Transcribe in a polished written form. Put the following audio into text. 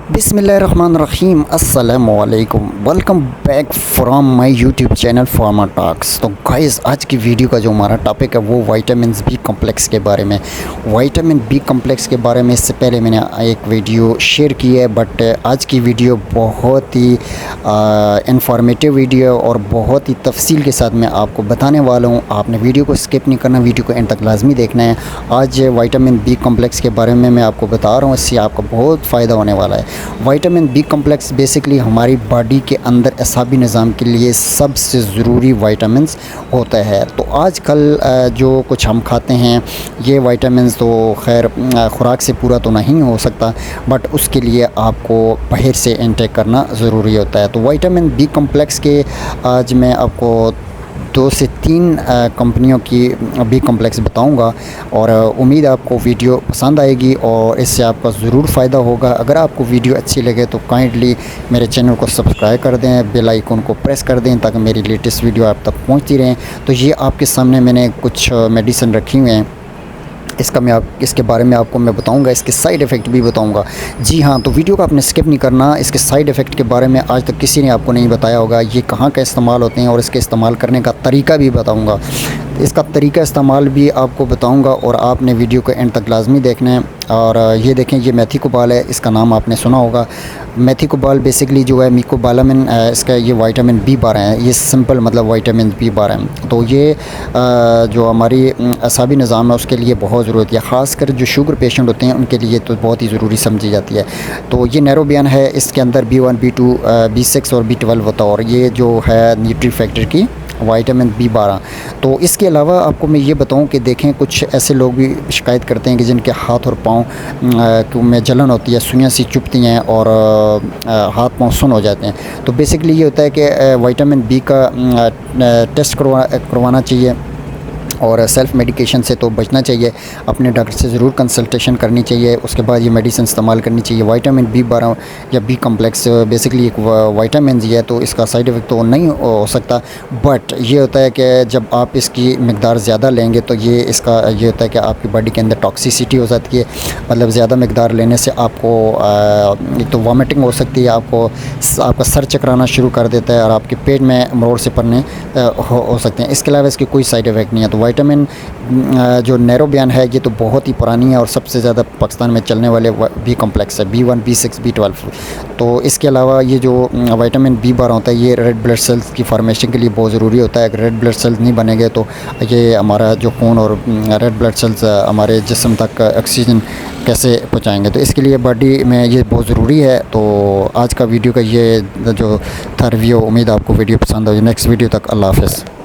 बिस्मिल्लाहिर्रहमानिर्रहीम अस्सलामुअलैकुम। Welcome back from my YouTube channel pharma talks. तो गाइस, आज की वीडियो का जो हमारा टॉपिक है वो विटामिन बी कम्प्लेक्स के बारे में। विटामिन बी कम्प्लेक्स के बारे में इससे पहले मैंने एक वीडियो शेयर की है, बट आज की वीडियो बहुत ही इंफॉर्मेटिव वीडियो और बहुत ही तफसील के साथ मैं आपको बताने वाला हूँ। आपने वीडियो को स्किप नहीं करना, वीडियो को एंड तक लाजमी देखना है। आज विटामिन बी कम्प्लेक्स के बारे में मैं आपको बता रहा हूँ, इससे आपको बहुत फ़ायदा होने वाला है। विटामिन बी कम्प्लेक्स बेसिकली हमारी बॉडी के अंदर असाबी निज़ाम के लिए सबसे ज़रूरी विटामिन्स होता है। तो आजकल जो कुछ हम खाते हैं ये विटामिन्स तो खैर ख़ुराक से पूरा तो नहीं हो सकता, बट उसके लिए आपको बाहर से इनटेक करना ज़रूरी होता है। तो विटामिन बी कम्प्लेक्स के आज मैं आपको 2 से 3 कंपनियों की बी कम्प्लेक्स बताऊंगा और उम्मीद आपको वीडियो पसंद आएगी और इससे आपका ज़रूर फ़ायदा होगा। अगर आपको वीडियो अच्छी लगे तो काइंडली मेरे चैनल को सब्सक्राइब कर दें, बेल आइकन को प्रेस कर दें ताकि मेरी लेटेस्ट वीडियो आप तक पहुंचती रहें। तो ये आपके सामने मैंने कुछ मेडिसिन रखी हुई हैं, इसके बारे में आपको मैं बताऊंगा, इसके साइड इफ़ेक्ट भी बताऊंगा। जी हाँ, तो वीडियो को आपने स्किप नहीं करना। इसके साइड इफ़ेक्ट के बारे में आज तक किसी ने आपको नहीं बताया होगा, ये कहाँ का इस्तेमाल होते हैं और इसके इस्तेमाल करने का तरीका भी बताऊंगा। इसका तरीका इस्तेमाल भी आपको बताऊंगा और आपने वीडियो को एंड तक लाजमी देखना है। और ये देखें, ये मेथी कोबाल है, इसका नाम आपने सुना होगा। मेथी कोबाल बेसिकली जो है मिकोबालामिन, इसका ये विटामिन बी12 है। ये सिंपल मतलब विटामिन बी12 है। तो ये जो हमारी असाबी निज़ाम है उसके लिए बहुत ज़रूरत है, ख़ासकर जो शुगर पेशेंट होते हैं उनके लिए तो बहुत ही ज़रूरी समझी जाती है। तो ये नैरोबियन है, इसके अंदर B1 B2 B6 और B12 होता है और ये जो है न्यूट्री फैक्टर की विटामिन बी12। तो इसके अलावा आपको मैं ये बताऊं कि देखें, कुछ ऐसे लोग भी शिकायत करते हैं कि जिनके हाथ और पाँव में जलन होती है, सुइयां सी चुभती हैं और हाथ पाँव सुन हो जाते हैं। तो बेसिकली ये होता है कि विटामिन बी का टेस्ट करवाना चाहिए और सेल्फ़ मेडिकेशन से तो बचना चाहिए। अपने डॉक्टर से ज़रूर कंसल्टेशन करनी चाहिए, उसके बाद ये मेडिसिन इस्तेमाल करनी चाहिए। विटामिन बी12 या बी कम्प्लेक्स बेसिकली एक विटामिन है, तो इसका साइड इफ़ेक्ट तो नहीं हो सकता, बट ये होता है कि जब आप इसकी मकदार ज़्यादा लेंगे तो ये होता है कि आपकी बॉडी के अंदर टॉक्सिसिटी हो जाती है। मतलब ज़्यादा मकदार लेने से आपको एक तो वॉमिटिंग हो सकती है, आपका सर चकराना शुरू कर देता है और आपके पेट में मरोड़ से पड़ने हो सकते हैं। इसके अलावा इसकी कोई साइड इफ़ेक्ट नहीं है। तो विटामिन जो नैरोबियन है ये तो बहुत ही पुरानी है और सबसे ज़्यादा पाकिस्तान में चलने वाले बी कम्प्लेक्स है, B1 B6 B12। तो इसके अलावा ये जो विटामिन बी12 होता है ये रेड ब्लड सेल्स की फॉर्मेशन के लिए बहुत ज़रूरी होता है। अगर रेड ब्लड सेल्स नहीं बनेंगे तो ये हमारा जो खून और रेड ब्लड सेल्स हमारे जिस्म तक ऑक्सीजन कैसे पहुँचाएँगे, तो इसके लिए बॉडी में ये बहुत ज़रूरी है। तो आज का वीडियो का ये जो था रिव्यू, उम्मीद आपको वीडियो पसंद हो। नेक्स्ट वीडियो तक अल्लाह हाफ़िज़।